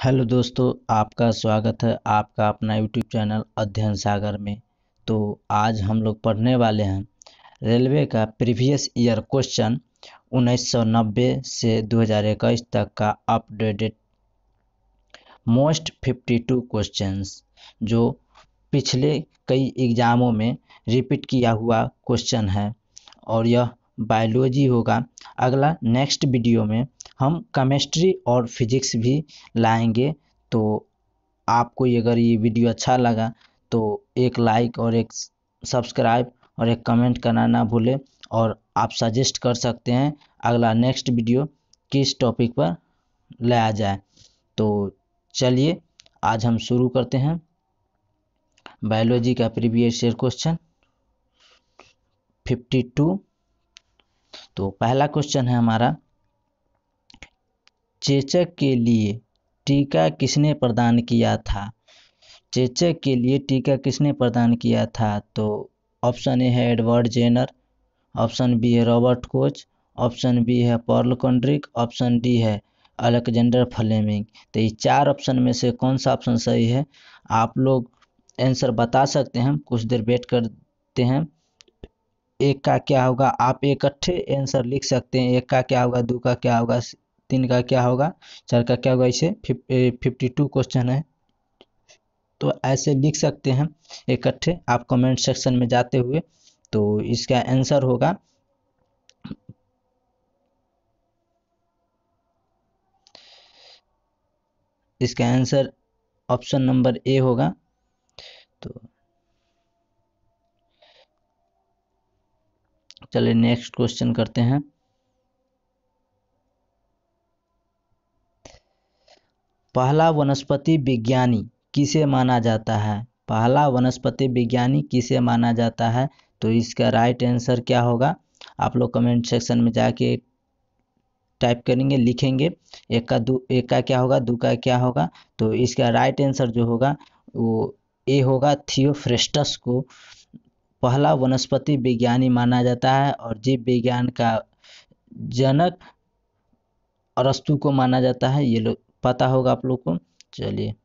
Hello दोस्तों, आपका स्वागत है आपका अपना यूट्यूब चैनल अध्ययन सागर में। तो आज हम लोग पढ़ने वाले हैं रेलवे का प्रीवियस ईयर क्वेश्चन 1990 से 2021 तक का अपडेटेड मोस्ट 52 क्वेश्चंस, जो पिछले कई एग्ज़ामों में रिपीट किया हुआ क्वेश्चन है और यह बायोलॉजी होगा। अगला नेक्स्ट वीडियो में हम केमिस्ट्री और फिजिक्स भी लाएंगे। तो आपको अगर ये वीडियो अच्छा लगा तो एक लाइक और एक सब्सक्राइब और एक कमेंट करना ना भूलें। और आप सजेस्ट कर सकते हैं अगला नेक्स्ट वीडियो किस टॉपिक पर लाया जाए। तो चलिए आज हम शुरू करते हैं बायोलॉजी का प्रीवियस ईयर क्वेश्चन 52। तो पहला क्वेश्चन है हमारा, चेचक के लिए टीका किसने प्रदान किया था? चेचक के लिए टीका किसने प्रदान किया था? तो ऑप्शन ए है एडवर्ड जेनर, ऑप्शन बी है रॉबर्ट कोच, ऑप्शन बी है पर्ल कॉन्ड्रिक, ऑप्शन डी है अलेक्जेंडर फ्लेमिंग। तो ये चार ऑप्शन में से कौन सा ऑप्शन सही है? आप लोग आंसर बता सकते हैं, कुछ देर वेट करते हैं। एक का क्या होगा, आप इकट्ठे आंसर लिख सकते हैं। एक का क्या होगा, दो का क्या होगा, तीन का क्या होगा, चार का क्या होगा। इसे 52 क्वेश्चन है तो ऐसे लिख सकते हैं इकट्ठे आप कमेंट सेक्शन में जाते हुए। तो इसका आंसर होगा इसका आंसर ऑप्शन नंबर ए होगा। तो चलिए नेक्स्ट क्वेश्चन करते हैं। पहला वनस्पति विज्ञानी किसे माना जाता है? पहला वनस्पति विज्ञानी किसे माना जाता है? तो इसका राइट आंसर क्या होगा? आप लोग कमेंट सेक्शन में जाके टाइप करेंगे, लिखेंगे। एक का क्या होगा, दो का क्या होगा। तो इसका राइट आंसर जो होगा वो ए होगा। थियोफ्रेस्टस को पहला वनस्पति विज्ञानी माना जाता है और जीव विज्ञान का जनक अरस्तु को माना जाता है। ये लोग पता होगा आप लोग को। चलिए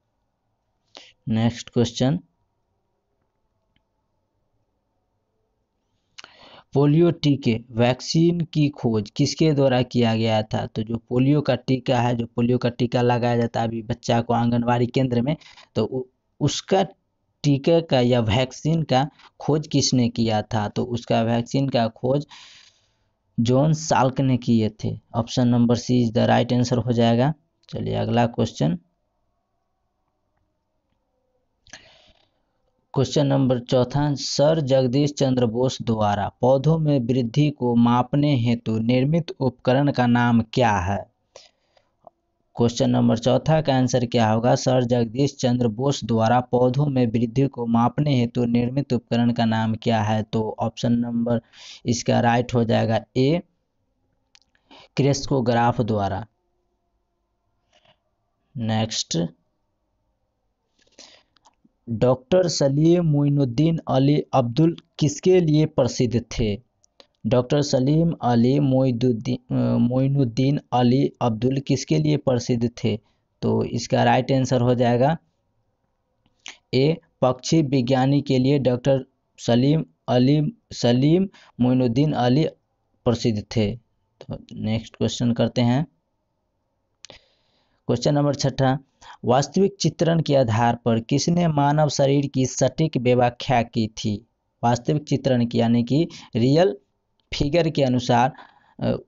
नेक्स्ट क्वेश्चन, पोलियो टीके वैक्सीन की खोज किसके द्वारा किया गया था? तो जो पोलियो का टीका है, जो पोलियो का टीका लगाया जाता है अभी बच्चा को आंगनवाड़ी केंद्र में, तो उसका टीके का या वैक्सीन का खोज किसने किया था? तो उसका वैक्सीन का खोज जॉन साल्क ने किए थे। Option number C is the right answer हो जाएगा। चलिए अगला क्वेश्चन, क्वेश्चन नंबर चौथा, सर जगदीश चंद्र बोस द्वारा पौधों में वृद्धि को मापने हेतु निर्मित उपकरण का नाम क्या है? क्वेश्चन नंबर चौथा का आंसर क्या होगा? सर जगदीश चंद्र बोस द्वारा पौधों में वृद्धि को मापने हेतु निर्मित उपकरण का नाम क्या है? तो ऑप्शन नंबर इसका राइट हो जाएगा ए, क्रेस्कोग्राफ द्वारा। नेक्स्ट, डॉक्टर सलीम मोइनुद्दीन अली अब्दुल किसके लिए प्रसिद्ध थे? डॉक्टर सलीम अली मोइनुद्दीन अली अब्दुल किसके लिए प्रसिद्ध थे? तो इसका राइट आंसर हो जाएगा ए, पक्षी विज्ञानी के लिए डॉक्टर सलीम मोइनुद्दीन अली प्रसिद्ध थे। तो नेक्स्ट क्वेश्चन करते हैं। क्वेश्चन नंबर छठा, वास्तविक चित्रण के आधार पर किसने मानव शरीर की सटीक व्याख्या की थी? वास्तविक चित्रण की यानी कि रियल फिगर के अनुसार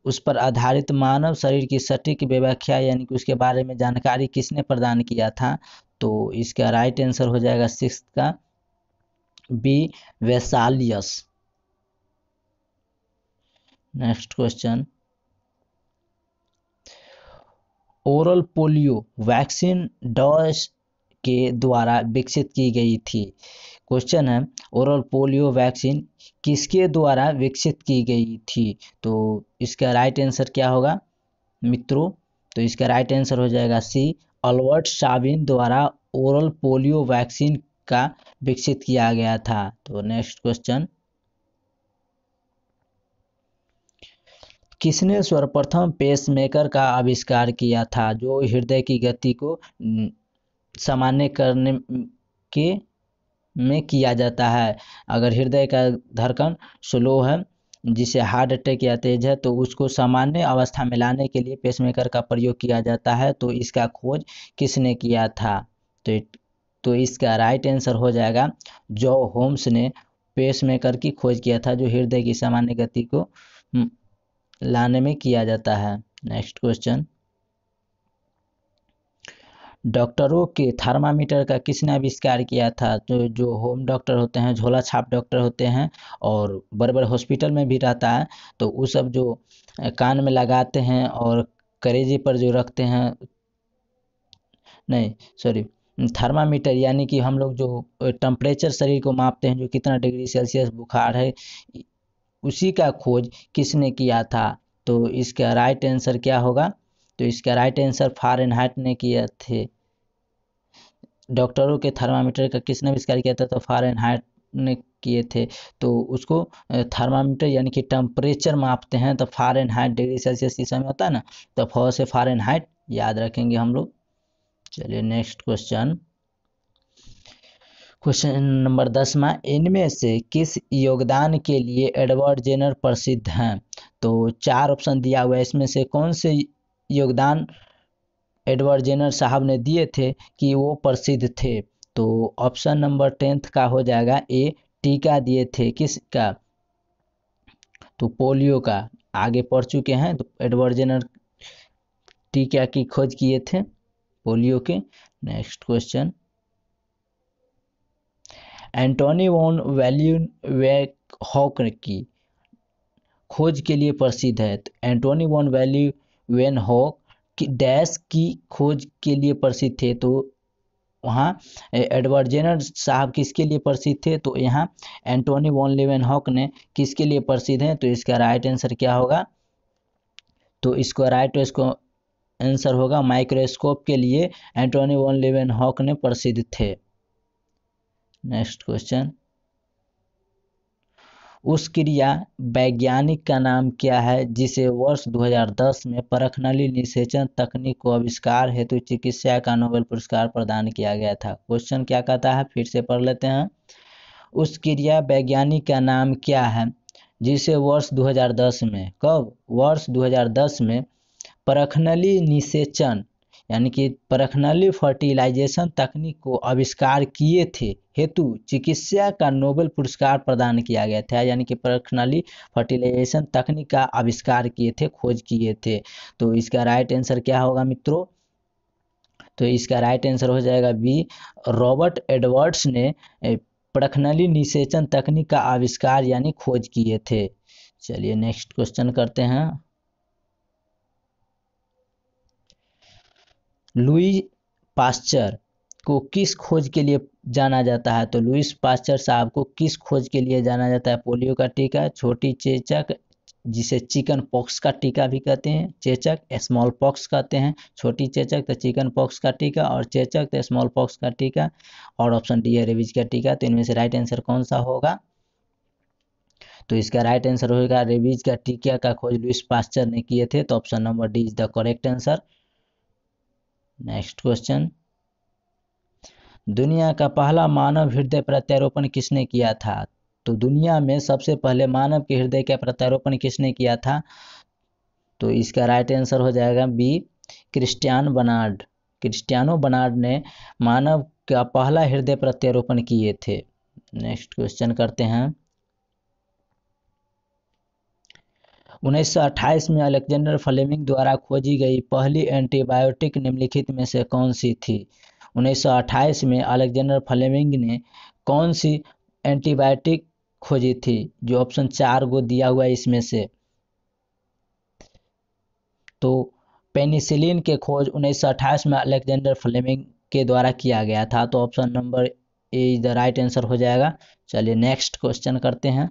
उस पर आधारित मानव शरीर की सटीक व्याख्या यानी कि उसके बारे में जानकारी किसने प्रदान किया था? तो इसका राइट आंसर हो जाएगा सिक्स्थ का B, Vesalius. Next question, oral polio vaccine dose के द्वारा विकसित की गई थी। क्वेश्चन है ओरल पोलियो वैक्सीन किसके द्वारा विकसित की गई थी? तो इसका राइट आंसर क्या होगा मित्रों? तो इसका राइट आंसर हो जाएगा सी, अल्बर्ट साबिन द्वारा ओरल पोलियो वैक्सीन का विकसित किया गया था। तो नेक्स्ट क्वेश्चन, किसने सर्वप्रथम पेसमेकर का आविष्कार किया था, जो हृदय की गति को सामान्य करने के में किया जाता है। अगर हृदय का धड़कन स्लो है, जिसे हार्ट अटैक या तेज है, तो उसको सामान्य अवस्था में लाने के लिए पेसमेकर का प्रयोग किया जाता है। तो इसका खोज किसने किया था? तो इसका राइट आंसर हो जाएगा जो होम्स ने पेसमेकर की खोज किया था, जो हृदय की सामान्य गति को लाने में किया जाता है। नेक्स्ट क्वेश्चन, डॉक्टरों के थर्मामीटर का किसने आविष्कार किया था? तो जो होम डॉक्टर होते हैं, झोला छाप डॉक्टर होते हैं, और बड़े बड़े हॉस्पिटल में भी रहता है, तो वो सब जो कान में लगाते हैं और करेजे पर जो रखते हैं, नहीं सॉरी, थर्मामीटर यानी कि हम लोग जो टेम्परेचर शरीर को मापते हैं, जो कितना डिग्री सेल्सियस बुखार है, उसी का खोज किसने किया था? तो इसका राइट आंसर क्या होगा? तो इसका राइट आंसर फ़ारेनहाइट ने किए थे। डॉक्टरों के थर्मामीटर का किसने आविष्कार किया था? तो फ़ारेनहाइट ने किए थे। तो उसको थर्मामीटर यानी कि टेम्परेचर मापते हैं, तो फ़ारेनहाइट डिग्री सेल्सियस इस समय होता है ना, तो फ से फ़ारेनहाइट याद रखेंगे हम लोग। चलिए नेक्स्ट क्वेश्चन, क्वेश्चन नंबर 10वां, इनमें से किस योगदान के लिए एडवर्ड जेनर प्रसिद्ध हैं? तो 4 ऑप्शन दिया हुआ है, इसमें से कौन से योगदान एडवर्ड जेनर साहब ने दिए थे कि वो प्रसिद्ध थे? तो ऑप्शन नंबर 10 का हो जाएगा ए, टीका दिए थे। किसका? तो पोलियो का। आगे पढ़ चुके हैं, तो एडवर्ड जेनर टीका की खोज किए थे पोलियो के। नेक्स्ट क्वेश्चन, एंटोनी वॉन लीeuwenhoek की खोज के लिए प्रसिद्ध है। तो एंटोनी वॉन लीeuwenhoek की डैश की खोज के लिए प्रसिद्ध थे। तो वहाँ एडवर्ड जेनर साहब किसके लिए प्रसिद्ध थे? तो यहाँ एंटोनी वॉन लीeuwenhoek ने किसके लिए प्रसिद्ध हैं? तो इसका राइट आंसर क्या होगा? तो इसको राइट आंसर होगा माइक्रोस्कोप के लिए एंटोनी वॉन लीeuwenhoek ने प्रसिद्ध थे। नेक्स्ट क्वेश्चन, उस क्रिया वैज्ञानिक का नाम क्या है जिसे वर्ष 2010 में परखनली निषेचन तकनीक को आविष्कार हेतु चिकित्सा का नोबेल पुरस्कार प्रदान किया गया था? क्वेश्चन क्या कहता है, फिर से पढ़ लेते हैं। उस क्रिया वैज्ञानिक का नाम क्या है जिसे वर्ष 2010 में, कब? वर्ष 2010 में परखनली निषेचन यानी कि परखनली फर्टिलाइजेशन तकनीक को आविष्कार किए थे हेतु चिकित्सा का नोबेल पुरस्कार प्रदान किया गया था। यानी कि परखनली फर्टिलाइजेशन तकनीक का आविष्कार किए थे, खोज किए थे। तो इसका राइट आंसर क्या होगा मित्रों? तो इसका राइट आंसर हो जाएगा बी, रॉबर्ट एडवर्ड्स ने परखनली निषेचन तकनीक का आविष्कार यानी खोज किए थे। चलिए नेक्स्ट क्वेश्चन करते हैं। लुई पास्चर को किस खोज के लिए जाना जाता है? तो लुईस पास्चर साहब को किस खोज के लिए जाना जाता है? पोलियो का टीका, छोटी चेचक जिसे चिकन पॉक्स का टीका भी कहते हैं, चेचक स्मॉल पॉक्स कहते हैं, छोटी चेचक तो चिकन पॉक्स का टीका, और चेचक तो स्मॉल पॉक्स का टीका, और ऑप्शन डी है रेबीज का टीका। तो इनमें से राइट आंसर कौन सा होगा? तो इसका राइट आंसर होगा रेबीज का टीका का खोज लुईस पास्चर ने किए थे। तो option number D is the correct answer. Next question, दुनिया का पहला मानव हृदय प्रत्यारोपण किसने किया था? तो दुनिया में सबसे पहले मानव के हृदय का प्रत्यारोपण किसने किया था? तो इसका राइट आंसर हो जाएगा बी, क्रिस्टियानो बर्नार्ड ने मानव का पहला हृदय प्रत्यारोपण किए थे। नेक्स्ट क्वेश्चन करते हैं। 1928 में अलेक्जेंडर फ्लेमिंग द्वारा खोजी गई पहली एंटीबायोटिक निम्नलिखित में से कौन सी थी? 1928 में अलेक्जेंडर फ्लेमिंग ने कौन सी एंटीबायोटिक खोजी थी? जो ऑप्शन 4 को दिया हुआ है इसमें से। तो पेनिसिलिन के खोज 1928 में अलेक्जेंडर फ्लेमिंग के द्वारा किया गया था। तो option number A is the right answer हो जाएगा। चलिए नेक्स्ट क्वेश्चन करते हैं।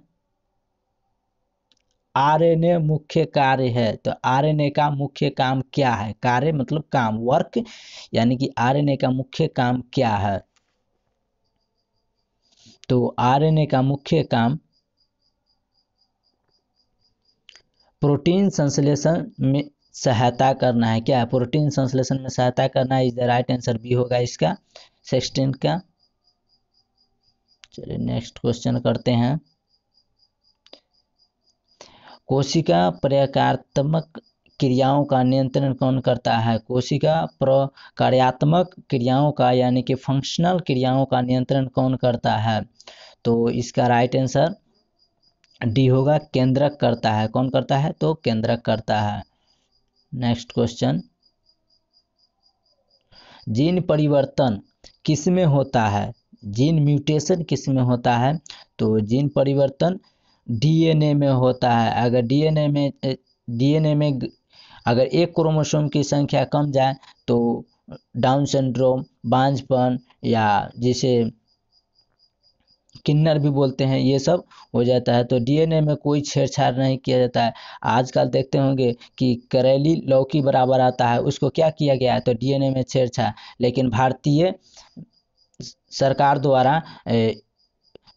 आरएनए मुख्य कार्य है, तो आरएनए का मुख्य काम क्या है? कार्य मतलब काम, वर्क, यानी कि आरएनए का मुख्य काम क्या है? तो आरएनए का मुख्य काम प्रोटीन संश्लेषण में सहायता करना है। क्या है? प्रोटीन संश्लेषण में सहायता करना है। Is the right answer B होगा इसका 16 का। चलिए नेक्स्ट क्वेश्चन करते हैं। कोशिका प्रकार्यात्मक क्रियाओं का नियंत्रण कौन करता है? कोशिका प्रकार्यात्मक क्रियाओं का यानी कि फंक्शनल क्रियाओं का नियंत्रण कौन करता है? तो इसका राइट आंसर डी होगा, केंद्रक करता है। कौन करता है? तो केंद्रक करता है। नेक्स्ट क्वेश्चन, जीन परिवर्तन किस में होता है? जीन म्यूटेशन किस में होता है? तो जीन परिवर्तन डीएनए में होता है। अगर डीएनए में अगर एक क्रोमोसोम की संख्या कम जाए तो डाउन सिंड्रोम, बांझपन या जिसे किन्नर भी बोलते हैं, ये सब हो जाता है। तो डीएनए में कोई छेड़छाड़ नहीं किया जाता है। आजकल देखते होंगे कि करेली लौकी बराबर आता है, उसको क्या किया गया है? तो डीएनए में छेड़छाड़। लेकिन भारतीय सरकार द्वारा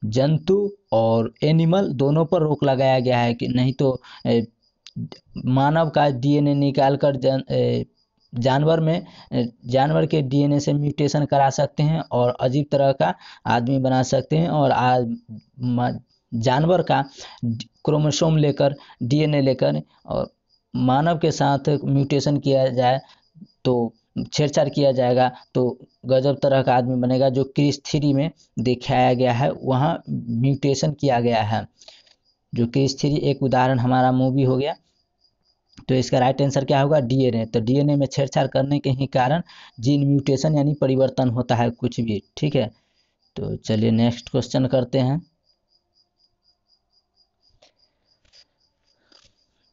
जंतु और एनिमल दोनों पर रोक लगाया गया है कि नहीं तो मानव का डीएनए निकाल कर जानवर के डीएनए से म्यूटेशन करा सकते हैं और अजीब तरह का आदमी बना सकते हैं। और जानवर का क्रोमोसोम लेकर, डीएनए लेकर और मानव के साथ म्यूटेशन किया जाए तो छेड़छाड़ किया जाएगा तो गजब तरह का आदमी बनेगा। जो क्रिस 3 में दिखाया गया है, वहाँ म्यूटेशन किया गया है। जो क्रिस 3 एक उदाहरण हमारा मूवी हो गया। तो इसका राइट आंसर क्या होगा? डीएनए। तो डीएनए में छेड़छाड़ करने के ही कारण जीन म्यूटेशन यानी परिवर्तन होता है कुछ भी। ठीक है, तो चलिए नेक्स्ट क्वेश्चन करते हैं।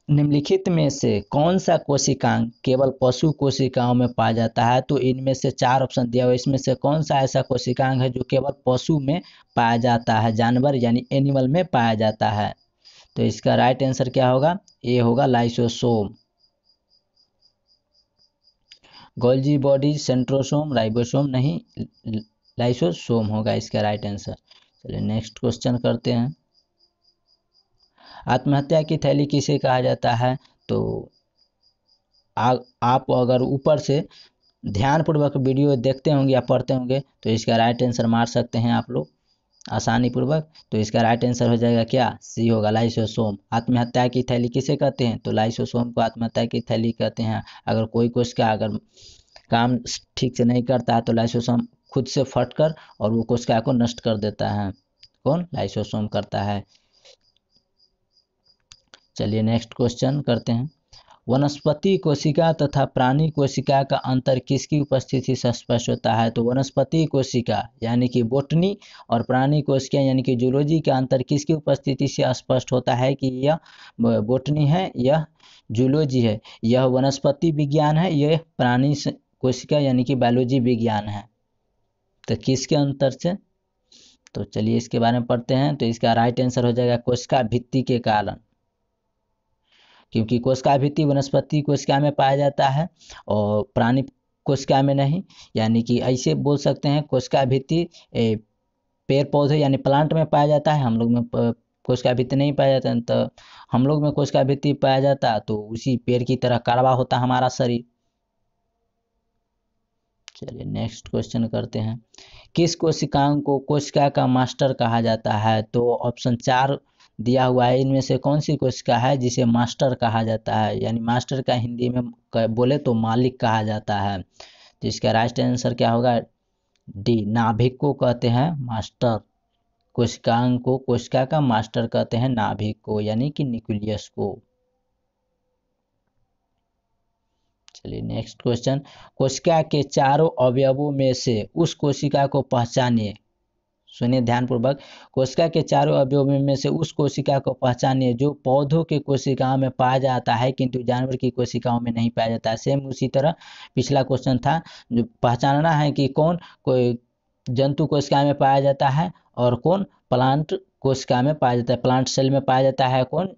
निम्नलिखित में से कौन सा कोशिकांग केवल पशु कोशिकाओं में पाया जाता है? तो इनमें से 4 ऑप्शन दिया हुआ है, इसमें से कौन सा ऐसा कोशिकांग है जो केवल पशु में पाया जाता है, जानवर यानी एनिमल में पाया जाता है? तो इसका राइट आंसर क्या होगा? ए होगा, lysosome. Golgi body, centrosome, ribosome नहीं, लाइसोसोम होगा इसका राइट आंसर। चलिए नेक्स्ट क्वेश्चन करते हैं। आत्महत्या की थैली किसे कहा जाता है? तो आप अगर ऊपर से ध्यानपूर्वक वीडियो देखते होंगे या पढ़ते होंगे तो इसका राइट आंसर मार सकते हैं आप लोग आसानी पूर्वक। तो इसका राइट आंसर हो जाएगा क्या? सी होगा, लाइसोसोम। आत्महत्या की थैली किसे कहते हैं? तो लाइसोसोम को आत्महत्या की थैली कहते हैं। अगर कोई कोशिका अगर काम ठीक से नहीं करता है तो लाइसोसोम खुद से फट कर और वो कोशिका को नष्ट कर देता है। कौन? लाइसोसोम करता है। चलिए नेक्स्ट क्वेश्चन करते हैं। वनस्पति कोशिका तथा प्राणी कोशिका का अंतर किसकी उपस्थिति से स्पष्ट होता है? तो वनस्पति कोशिका यानी कि बोटनी और प्राणी कोशिका यानी कि जूलॉजी का अंतर किसकी उपस्थिति से स्पष्ट होता है कि यह बोटनी है, यह जूलॉजी है, यह वनस्पति विज्ञान है, यह प्राणी कोशिका यानी कि बायोलॉजी विज्ञान है। तो किसके अंतर से? तो चलिए इसके बारे में पढ़ते हैं। तो इसका राइट आंसर हो जाएगा कोशिका भित्ति के कारण, क्योंकि कोशिका भित्ति वनस्पति कोशिका में पाया जाता है और प्राणी कोशिका में नहीं। यानी कि ऐसे बोल सकते हैं कोशिका भित्ति पेड़ पौधे यानी प्लांट में पाया जाता है, हम लोग में कोशिका भित्ति नहीं पाया जाता है। तो हम लोग में कोशिका भित्ति पाया जाता है तो उसी पेड़ की तरह कड़वा होता हमारा शरीर। चलिए नेक्स्ट क्वेश्चन करते हैं। किस कोशिकाओं को कोशिका का मास्टर कहा जाता है? तो ऑप्शन 4 दिया हुआ है, इनमें से कौन सी कोशिका है जिसे मास्टर कहा जाता है? यानी मास्टर का हिंदी में बोले तो मालिक कहा जाता है। तो इसका राइट आंसर क्या होगा? डी, नाभिक को कहते हैं मास्टर। कोशिकाओं को कोशिका का मास्टर कहते हैं नाभिक को यानी कि न्यूक्लियस को। चलिए नेक्स्ट क्वेश्चन। कोशिका के चारों अवयवों में से उस कोशिका को पहचानिए। सुनिए ध्यानपूर्वक। कोशिका के चारों अवयवों में से उस कोशिका को पहचानिए जो पौधों के कोशिकाओं में पाया जाता है किंतु जानवर की कोशिकाओं में नहीं पाया जाता है। सेम उसी तरह पिछला क्वेश्चन था, जो पहचानना है कि कौन कोई जंतु कोशिका में पाया जाता है और कौन प्लांट कोशिका में पाया जाता है। प्लांट सेल में पाया जाता है कौन?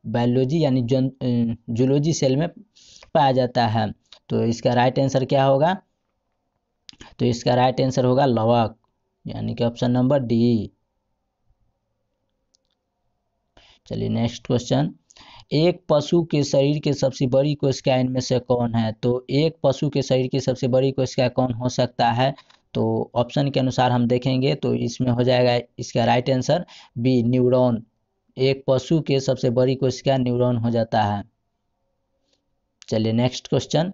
बायोलॉजी यानी जूलॉजी सेल में पाया जाता है। तो इसका राइट आंसर क्या होगा? तो इसका राइट आंसर होगा लवक, यानी कि ऑप्शन नंबर डी। चलिए नेक्स्ट क्वेश्चन। एक पशु के शरीर की सबसे बड़ी कोशिका इनमें से कौन है? तो एक पशु के शरीर की सबसे बड़ी कोशिका कौन हो सकता है? तो ऑप्शन के अनुसार हम देखेंगे तो इसमें हो जाएगा इसका राइट आंसर बी, न्यूरॉन। एक पशु के सबसे बड़ी कोशिका न्यूरॉन हो जाता है। चलिए नेक्स्ट क्वेश्चन।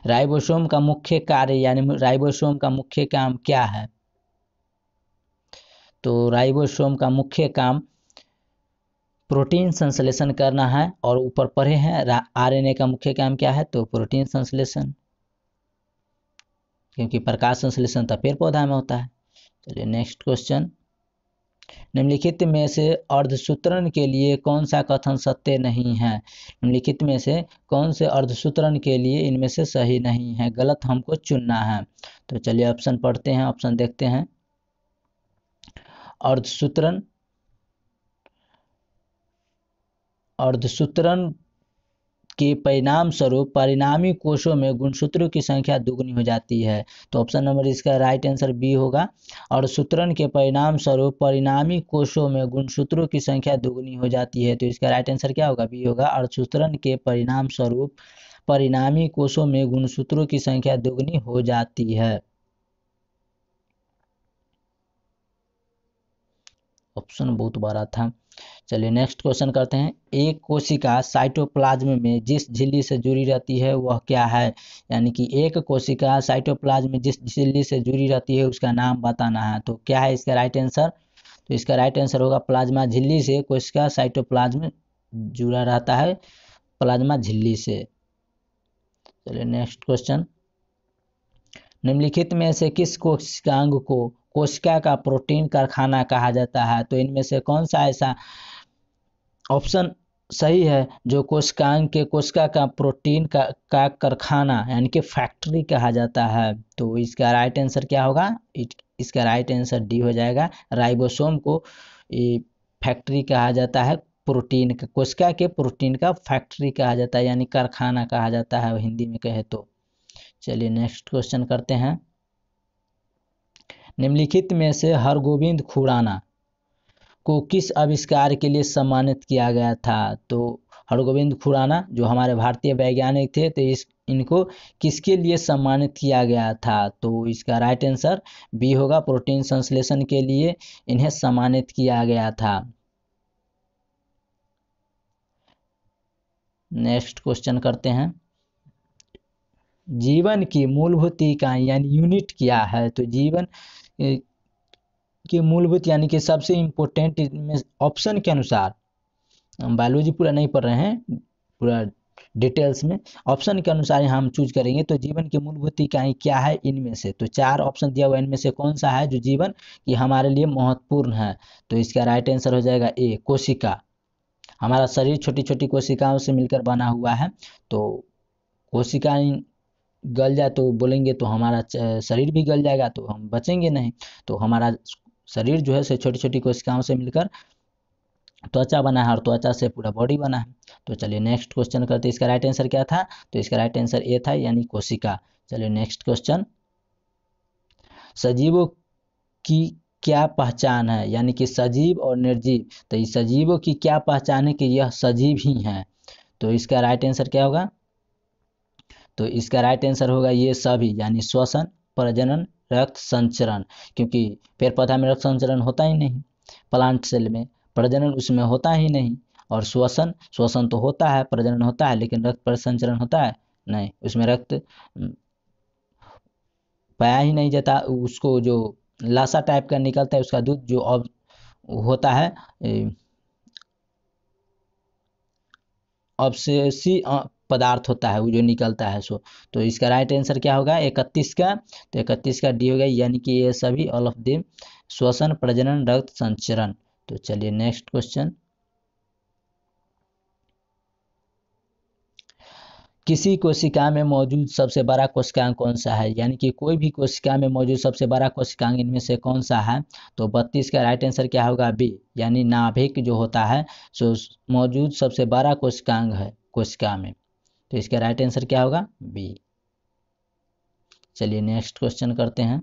राइबोसोम का मुख्य कार्य यानी राइबोसोम का मुख्य काम क्या है? तो राइबोसोम का मुख्य काम प्रोटीन संश्लेषण करना है, और ऊपर पढ़े हैं आरएनए का मुख्य काम क्या है? तो प्रोटीन संश्लेषण, क्योंकि प्रकाश संश्लेषण तो पेड़ पौधा में होता है। चलिए नेक्स्ट क्वेश्चन। निम्नलिखित में से अर्धसूत्रण के लिए कौन सा कथन सत्य नहीं है? निम्नलिखित में से कौन से अर्धसूत्रण के लिए इनमें से सही नहीं है? गलत हमको चुनना है। तो चलिए ऑप्शन पढ़ते हैं, ऑप्शन देखते हैं। अर्धसूत्रण के परिणाम स्वरूप परिणामी कोषों में गुणसूत्रों की संख्या दुगनी हो जाती है। तो ऑप्शन नंबर इसका राइट आंसर बी होगा। अर्धसूत्रण के परिणाम स्वरूप परिणामी कोषों में गुणसूत्रों की संख्या दुगनी हो जाती है। तो इसका राइट आंसर क्या होगा? बी होगा। अर्धसूत्रण के परिणाम स्वरूप परिणामी कोषों में गुणसूत्रों की संख्या दुगनी हो जाती है। ऑप्शन बहुत बड़ा था। चलिए नेक्स्ट क्वेश्चन करते हैं। एक कोशिका साइटोप्लाज्म में जिस झिल्ली से जुड़ी रहती है वह क्या है? यानी कि एक कोशिका साइटोप्लाज्म में जिस झिल्ली से जुड़ी रहती है उसका नाम बताना है। तो क्या है इसका राइट आंसर? तो इसका राइट आंसर होगा प्लाज्मा झिल्ली से कोशिका साइटोप्लाज्म जुड़ा रहता है, प्लाज्मा झिल्ली से। चलिए नेक्स्ट क्वेश्चन। निम्नलिखित में से किस कोशिकांग को कोशिका का प्रोटीन कारखाना कहा जाता है? तो इनमें से कौन सा ऐसा ऑप्शन सही है जो कोशिकांग के कोशिका का प्रोटीन का कारखाना यानी कि फैक्ट्री कहा जाता है? तो इसका राइट आंसर क्या होगा? इसका राइट आंसर डी हो जाएगा। राइबोसोम को फैक्ट्री कहा जाता है, प्रोटीन का, कोशिका के प्रोटीन का फैक्ट्री कहा जाता है, यानी कारखाना कहा जाता है हिंदी में कहे तो। चलिए नेक्स्ट क्वेश्चन करते हैं। निम्नलिखित में से हरगोविंद खुराना को किस आविष्कार के लिए सम्मानित किया गया था? तो हरगोविंद खुराना जो हमारे भारतीय वैज्ञानिक थे, तो इनको किसके लिए सम्मानित किया गया था? तो इसका राइट आंसर बी होगा। प्रोटीन संश्लेषण के लिए इन्हें सम्मानित किया गया था। नेक्स्ट क्वेश्चन करते हैं। जीवन की मूलभूत इकाई यानी यूनिट क्या है? तो जीवन की मूलभूत यानी कि सबसे इम्पोर्टेंट में ऑप्शन के अनुसार, हम बायोलॉजी पूरा नहीं पढ़ रहे हैं, पूरा डिटेल्स में ऑप्शन के अनुसार हम चूज करेंगे। तो जीवन की मूलभूत इकाई क्या है इनमें से? तो 4 ऑप्शन दिया हुआ है, इनमें से कौन सा है जो जीवन की हमारे लिए महत्वपूर्ण है? तो इसका राइट आंसर हो जाएगा ए, कोशिका। हमारा शरीर छोटी छोटी कोशिकाओं से मिलकर बना हुआ है, तो कोशिकाएं गल जाए तो बोलेंगे तो हमारा शरीर भी गल जाएगा, तो हम बचेंगे नहीं। तो हमारा शरीर जो है से छोटी छोटी कोशिकाओं से मिलकर त्वचा बना है, और त्वचा से पूरा बॉडी बना है। तो चलिए नेक्स्ट क्वेश्चन करते हैं। इसका राइट आंसर क्या था? तो इसका राइट आंसर ए था, यानी कोशिका। चलिए नेक्स्ट क्वेश्चन। सजीवों की क्या पहचान है? यानी कि सजीव और निर्जीव, तो इस सजीवों की क्या पहचान है कि यह सजीव ही हैं? तो इसका राइट आंसर क्या होगा? तो इसका राइट आंसर होगा ये सभी, यानी श्वसन, प्रजनन, रक्त संचरण। क्योंकि पेड़ पौधा में रक्त संचरण होता ही नहीं, प्लांट सेल में प्रजनन उसमें होता ही नहीं, और श्वसन श्वसन तो होता है, प्रजनन होता है, लेकिन रक्त परिसंचरण होता है नहीं, उसमें रक्त पाया ही नहीं जाता। उसको जो लाशा टाइप का निकलता है उसका दूध जो अब होता है अवशेषी पदार्थ होता है, वो जो निकलता है सो। तो इसका राइट आंसर क्या होगा? 31 का। तो 31 का डी होगा, यानी कि ये सभी ऑल ऑफ देम, श्वसन, प्रजनन, रक्त संचरण। तो चलिए नेक्स्ट क्वेश्चन। किसी कोशिका में मौजूद सबसे बड़ा कोशिकांग कौन सा है? यानी कि कोई भी कोशिका में मौजूद सबसे बड़ा कोशिकांग इनमें से कौन सा है? तो 32 का राइट आंसर क्या होगा? बी, यानी नाभिक जो होता है सो मौजूद सबसे बड़ा कोशिकांग है कोशिका में। तो इसका राइट आंसर क्या होगा? बी। चलिए नेक्स्ट क्वेश्चन करते हैं।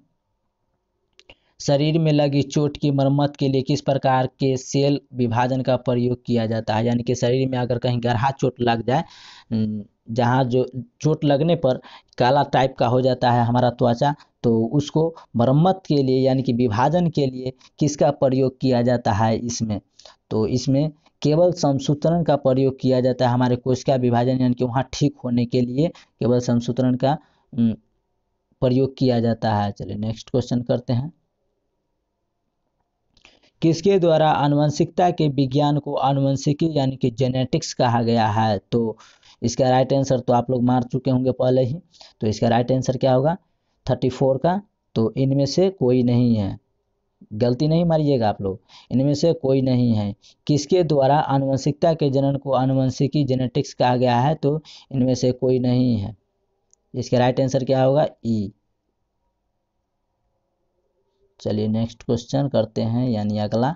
शरीर में लगी चोट की मरम्मत के लिए किस प्रकार के सेल विभाजन का प्रयोग किया जाता है? यानी कि शरीर में अगर कहीं गहरा चोट लग जाए, जहाँ जो चोट लगने पर काला टाइप का हो जाता है हमारा त्वचा, तो उसको मरम्मत के लिए यानी कि विभाजन के लिए किसका प्रयोग किया जाता है इसमें? तो इसमें केवल समसूत्रण का प्रयोग किया जाता है। हमारे कोशिका विभाजन यानी कि वहाँ ठीक होने के लिए केवल समसूत्रण का प्रयोग किया जाता है। चलिए नेक्स्ट क्वेश्चन करते हैं। किसके द्वारा आनुवंशिकता के विज्ञान को आनुवंशिकी यानी कि जेनेटिक्स कहा गया है? तो इसका राइट आंसर तो आप लोग मार चुके होंगे पहले ही। तो इसका राइट आंसर क्या होगा? 34 का। तो इनमें से कोई नहीं है, गलती नहीं मारिएगा आप लोग, इनमें से कोई नहीं है। किसके द्वारा आनुवंशिकता के जनन को आनुवंशिकी जेनेटिक्स कहा गया है? तो इनमें से कोई नहीं है। इसका राइट आंसर क्या होगा? ई। चलिए नेक्स्ट क्वेश्चन करते हैं यानी अगला।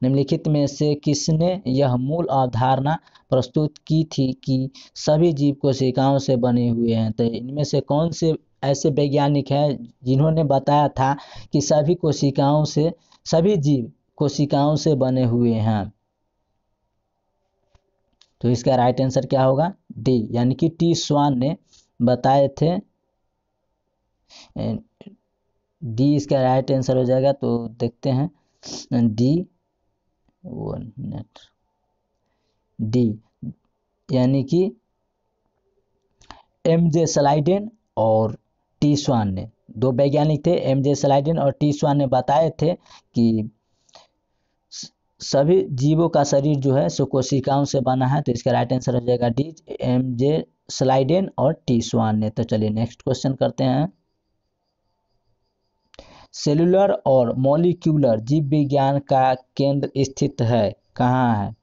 निम्नलिखित में से किसने यह मूल अवधारणा प्रस्तुत की थी कि सभी जीव कोशिकाओं से बने हुए हैं? तो इनमें से कौन से ऐसे वैज्ञानिक हैं जिन्होंने बताया था कि सभी जीव कोशिकाओं से बने हुए हैं? तो इसका राइट आंसर क्या होगा? डी, यानी कि टी स्वान ने बताए थे। डी इसका राइट आंसर हो जाएगा। तो देखते हैं डी, वन मिनट, डी यानी कि एम जे स्लाइडेन और टी स्वान ने, दो वैज्ञानिक थे, एम जे स्लाइडेन और टी स्वान ने बताए थे कि सभी जीवों का शरीर जो है सो कोशिकाओं से बना है। तो इसका राइट आंसर हो जाएगा डी, एम जे स्लाइडेन और टी स्वान ने। तो चलिए नेक्स्ट क्वेश्चन करते हैं। सेलुलर और मॉलिक्यूलर जीव विज्ञान का केंद्र स्थित है कहाँ है?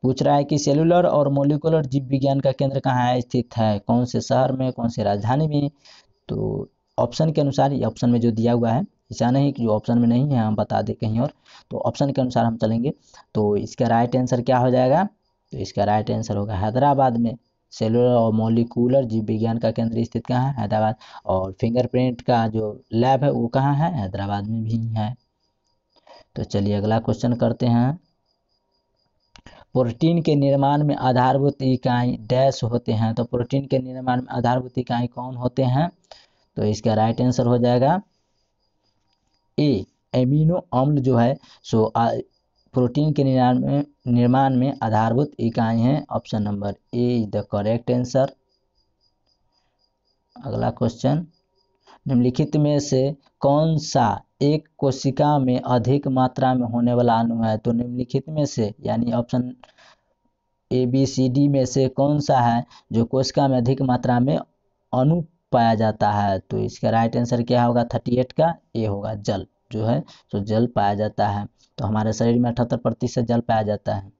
पूछ रहा है कि सेलुलर और मॉलिक्यूलर जीव विज्ञान का केंद्र कहाँ है, स्थित है, कौन से शहर में, कौन से राजधानी में? तो ऑप्शन के अनुसार, ये ऑप्शन में जो दिया हुआ है, ऐसा नहीं कि जो ऑप्शन में नहीं है हम बता दें कहीं और, तो ऑप्शन के अनुसार हम चलेंगे। तो इसका राइट आंसर क्या हो जाएगा? तो इसका राइट आंसर होगा हैदराबाद में। सेलुलर और मॉलिक्यूलर जीव विज्ञान का केंद्र स्थित कहाँ है? हैदराबाद। और फिंगरप्रिंट का जो लैब है वो कहाँ है? हैदराबाद में भी है। तो चलिए अगला क्वेश्चन करते हैं। प्रोटीन के निर्माण में आधारभूत इकाई डैश होते हैं? तो प्रोटीन के निर्माण में आधारभूत इकाई कौन होते हैं? तो इसका राइट आंसर हो जाएगा ए, एमिनो अम्ल जो है सो प्रोटीन के निर्माण में आधारभूत इकाई हैं। Option number A is the correct answer. अगला क्वेश्चन। निम्नलिखित में से कौन सा एक कोशिका में अधिक मात्रा में होने वाला अणु है? तो निम्नलिखित में से यानी option A B C D में से कौन सा है जो कोशिका में अधिक मात्रा में अणु पाया जाता है? तो इसका राइट आंसर क्या होगा? 38 का ए होगा, जल जो है तो जल पाया जाता है। तो हमारे शरीर में 78% जल पाया जाता है।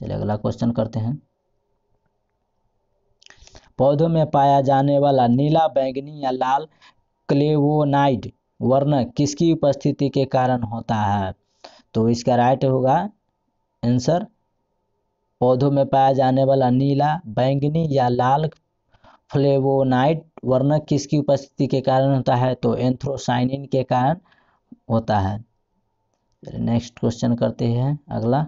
चलिए अगला क्वेश्चन करते हैं। पौधों में पाया जाने वाला नीला, बैंगनी या लाल क्लेवोनाइड वर्ण किसकी उपस्थिति के कारण होता है? तो इसका राइट होगा आंसर, पौधों में पाया जाने वाला नीला, बैंगनी या लाल फ्लेवोनाइड वर्ण किसकी उपस्थिति के कारण होता है? तो एंथ्रोसाइनिन के कारण होता है। नेक्स्ट क्वेश्चन करते हैं अगला।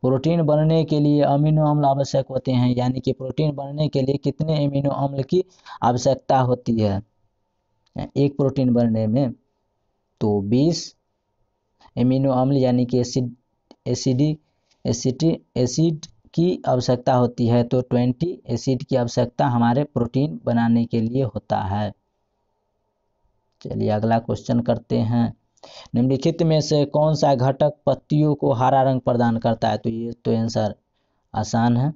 प्रोटीन बनने के लिए अमीनो अम्ल आवश्यक होते हैं, यानी कि प्रोटीन बनने के लिए कितने अमीनो अम्ल की आवश्यकता होती है एक प्रोटीन बनने में? तो 20 अमीनो अम्ल यानी कि एसिड की आवश्यकता होती है। तो 20 एसिड की आवश्यकता हमारे प्रोटीन बनाने के लिए होता है। चलिए अगला क्वेश्चन करते हैं। निम्नलिखित में से कौन सा घटक पत्तियों को हरा रंग प्रदान करता है? तो ये तो आंसर आसान है,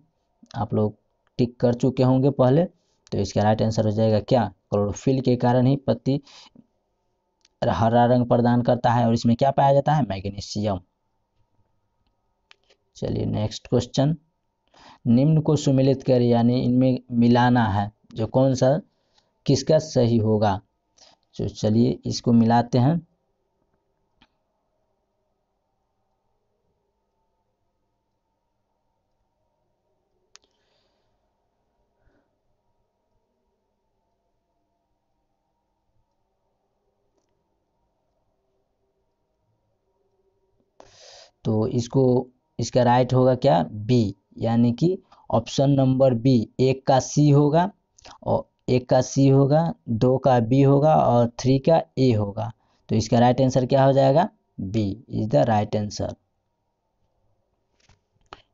आप लोग टिक कर चुके होंगे पहले। तो इसका राइट आंसर हो जाएगा क्या? क्लोरोफिल के कारण ही पत्ती हरा रंग प्रदान करता है। और इसमें क्या पाया जाता है? मैग्नीशियम। चलिए नेक्स्ट क्वेश्चन। निम्न को सुमेलित कर यानी इनमें मिलाना है, जो कौन सा किसका सही होगा? तो चलिए इसको मिलाते हैं। तो इसका राइट होगा क्या, बी, यानी कि ऑप्शन नंबर बी। एक का सी होगा और एक का सी होगा, 2 का बी होगा और 3 का ए होगा। तो इसका राइट आंसर क्या हो जाएगा, B is the right answer.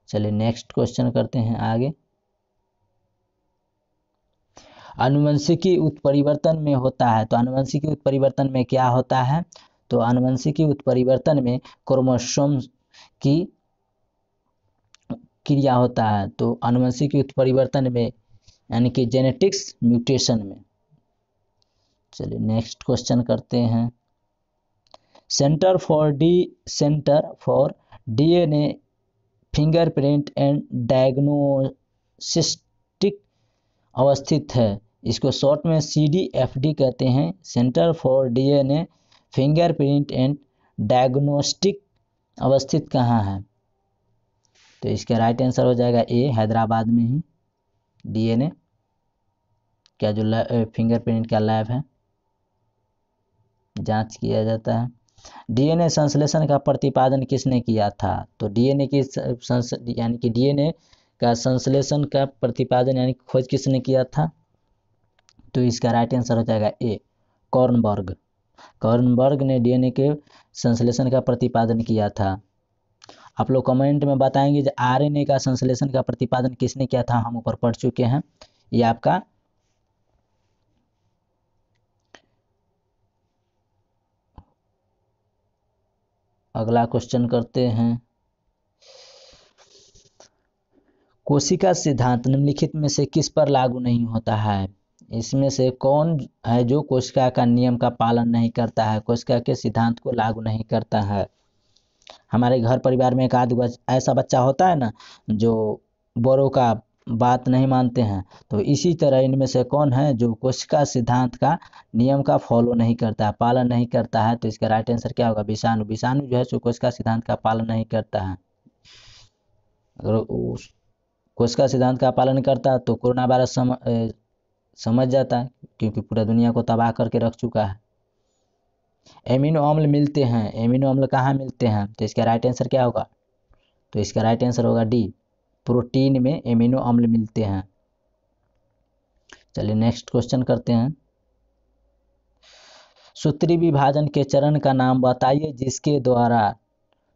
चलिए नेक्स्ट क्वेश्चन करते हैं आगे। आनुवंशिकी उत्परिवर्तन में होता है, तो आनुवंशिकी उत्परिवर्तन में क्या होता है, तो आनुवंशिकी उत्परिवर्तन में क्रोमोसोम की क्रिया होता है। तो आनुवंशिकी उत्परिवर्तन में यानी कि जेनेटिक्स म्यूटेशन में। चलिए नेक्स्ट क्वेश्चन करते हैं। Centre for DNA fingerprint and diagnostic अवस्थित है। इसको शॉर्ट में CDFD कहते हैं। Centre for DNA fingerprint and diagnostic अवस्थित कहाँ है, तो इसका राइट आंसर हो जाएगा ए, हैदराबाद में ही डीएनए क्या जो फिंगरप्रिंट का लैब है, जांच किया जाता है। डीएनए संश्लेषण का प्रतिपादन किसने किया था, तो डीएनए की यानी कि डीएनए का संश्लेषण का प्रतिपादन यानी खोज किसने किया था, तो इसका राइट आंसर हो जाएगा ए, कॉर्नबर्ग ने डीएनए के संश्लेषण का प्रतिपादन किया था। आप लोग कमेंट में बताएंगे कि आरएनए का संश्लेषण का प्रतिपादन किसने किया था, हम ऊपर पढ़ चुके हैं। ये आपका अगला क्वेश्चन करते हैं। कोशिका सिद्धांत निम्नलिखित में से किस पर लागू नहीं होता है, इसमें से कौन है जो कोशिका का नियम का पालन नहीं करता है, कोशिका के सिद्धांत को लागू नहीं करता है। हमारे घर परिवार में एक आध ऐसा बच्चा होता है ना जो बड़ों का बात नहीं मानते हैं, तो इसी तरह इनमें से कौन है जो कोशिका सिद्धांत का नियम का फॉलो नहीं करता है, पालन नहीं करता है, तो इसका राइट आंसर क्या होगा, विषाणु। विषाणु जो है सो कोशिका सिद्धांत का पालन नहीं करता है। अगर कोशिका सिद्धांत का पालन करता तो कोरोना वायरस समझ जाता है, क्योंकि पूरा दुनिया को तबाह करके रख चुका है। एमिनो अम्ल मिलते हैं, एमिनो अम्ल कहाँ मिलते हैं, तो इसका राइट आंसर क्या होगा, तो इसका राइट आंसर होगा डी, प्रोटीन में एमिनो अम्ल मिलते हैं। चलिए नेक्स्ट क्वेश्चन करते हैं। सूत्री विभाजन के चरण का नाम बताइए जिसके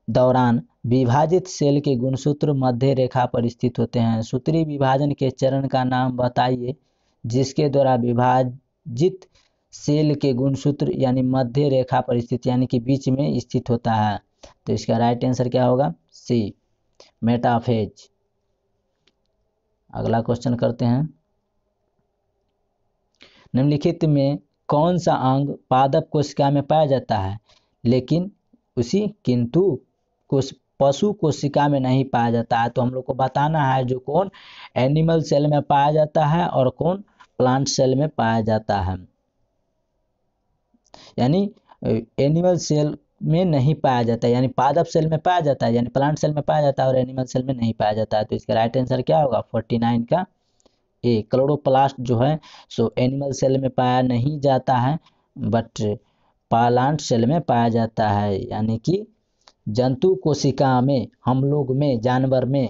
दौरान विभाजित सेल के गुणसूत्र मध्य रेखा पर स्थित होते हैं। सूत्री विभाजन के चरण का नाम बताइए जिसके द्वारा विभाजित सेल के गुणसूत्र यानी मध्य रेखा पर स्थित यानी कि बीच में स्थित होता है, तो इसका राइट आंसर क्या होगा, सी, मेटाफेज। अगला क्वेश्चन करते हैं। निम्नलिखित में कौन सा अंग पादप कोशिका में पाया जाता है लेकिन किंतु पशु कोशिका में नहीं पाया जाता है, तो हम लोग को बताना है जो कौन एनिमल सेल में पाया जाता है और कौन प्लांट सेल में पाया जाता है। यानी एनिमल सेल में नहीं पाया जाता है, यानी पादप सेल में पाया जाता है, यानी प्लांट सेल में पाया जाता है और एनिमल सेल में नहीं पाया जाता है, तो इसका राइट आंसर क्या होगा, 49 का ए, क्लोरोप्लास्ट जो है सो एनिमल सेल में पाया नहीं जाता है बट प्लांट सेल में पाया जाता है, यानी कि जंतु कोशिका में, हम लोग में, जानवर में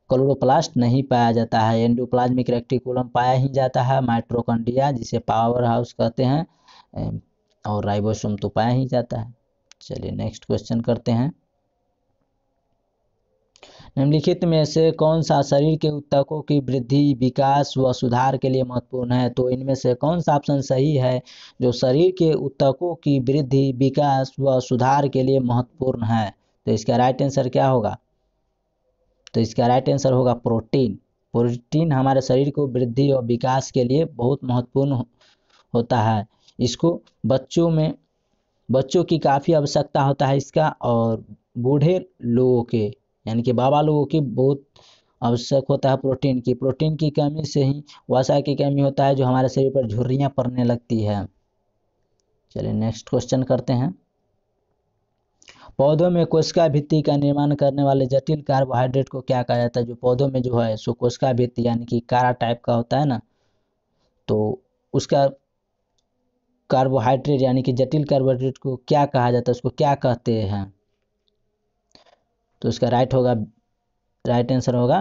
क्लोरोप्लास्ट नहीं पाया जाता है। एंडोप्लाज्मिक रेटिकुलम पाया ही जाता है, माइटोकॉन्ड्रिया जिसे पावर हाउस कहते हैं, और राइबोसोम तो पाया ही जाता है। चलिए नेक्स्ट क्वेश्चन करते हैं। निम्नलिखित में से कौन सा शरीर के ऊतकों की वृद्धि, विकास व सुधार के लिए महत्वपूर्ण है, तो इनमें से कौन सा ऑप्शन सही है जो शरीर के ऊतकों की वृद्धि, विकास व सुधार के लिए महत्वपूर्ण है, तो इसका राइट आंसर क्या होगा, तो इसका राइट आंसर होगा प्रोटीन। प्रोटीन हमारे शरीर को वृद्धि और विकास के लिए बहुत महत्वपूर्ण होता है। इसको बच्चों की काफ़ी आवश्यकता होता है इसका, और बूढ़े लोगों के यानी कि बाबा लोगों की बहुत आवश्यक होता है प्रोटीन की। प्रोटीन की कमी से ही वसा की कमी होता है जो हमारे शरीर पर झुर्रियाँ पड़ने लगती है। चलिए नेक्स्ट क्वेश्चन करते हैं। पौधों में कोशिका भित्ति का निर्माण करने वाले जटिल कार्बोहाइड्रेट को क्या कहा जाता है, जो पौधों में जो है सो कोशिका भित्ति यानी कि कारा टाइप का होता है ना, तो उसका कार्बोहाइड्रेट यानी कि जटिल कार्बोहाइड्रेट को क्या कहा जाता है, उसको क्या कहते हैं, तो इसका राइट आंसर होगा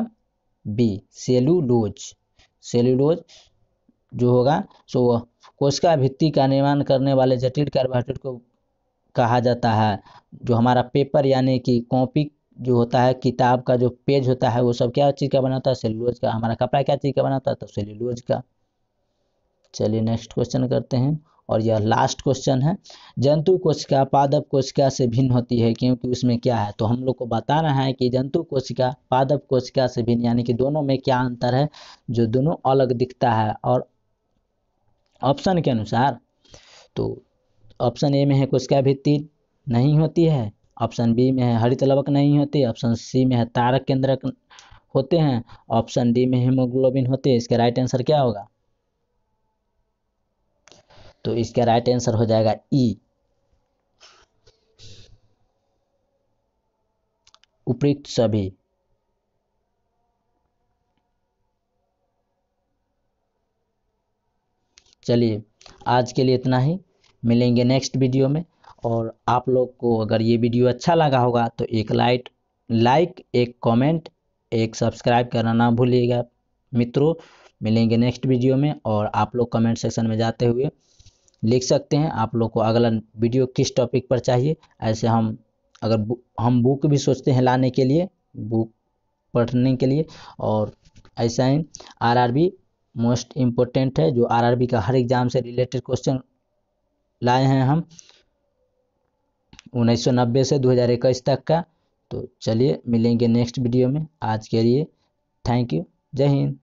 बी, सेलुलोज। सेलुलोज जो होगा सो कोशिका भित्ति का निर्माण करने वाले जटिल कार्बोहाइड्रेट को कहा जाता है। जो हमारा पेपर यानी कि कॉपी जो होता है, किताब का जो पेज होता है, वो सब क्या चीज़ का बनाता है? सेलुलोज का। हमारा कपड़ा क्या चीज़ का बनाता है? तो सेलुलोज का। चलिए नेक्स्ट क्वेश्चन करते हैं, और यह लास्ट क्वेश्चन है। जंतु कोशिका पादप कोशिका से भिन्न होती है क्योंकि उसमें क्या है? तो हम लोग को बताना है कि जंतु कोशिका पादप कोशिका से भिन्न यानी कि दोनों में क्या अंतर है जो दोनों अलग दिखता है। और ऑप्शन के अनुसार तो ऑप्शन ए में है कोशिका भित्ति नहीं होती है, ऑप्शन बी में है हरित लवक नहीं होती, ऑप्शन सी में है तारक केंद्रक होते हैं, ऑप्शन डी में हीमोग्लोबिन होते हैं। इसका राइट आंसर क्या होगा? तो इसका राइट आंसर हो जाएगा ई, उपयुक्त सभी। चलिए आज के लिए इतना ही, मिलेंगे नेक्स्ट वीडियो में। और आप लोग को अगर ये वीडियो अच्छा लगा होगा तो एक लाइक, एक कमेंट, एक सब्सक्राइब करना ना भूलिएगा मित्रों। मिलेंगे नेक्स्ट वीडियो में, और आप लोग कमेंट सेक्शन में जाते हुए लिख सकते हैं आप लोग को अगला वीडियो किस टॉपिक पर चाहिए। ऐसे हम हम बुक भी सोचते हैं लाने के लिए, बुक पढ़ने के लिए। और ऐसा ही आरआरबी मोस्ट इम्पोर्टेंट है, जो आरआरबी का हर एग्जाम से रिलेटेड क्वेश्चन लाए हैं हम 1990 से 2021 तक का। तो चलिए मिलेंगे नेक्स्ट वीडियो में। आज के लिए थैंक यू, जय हिंद।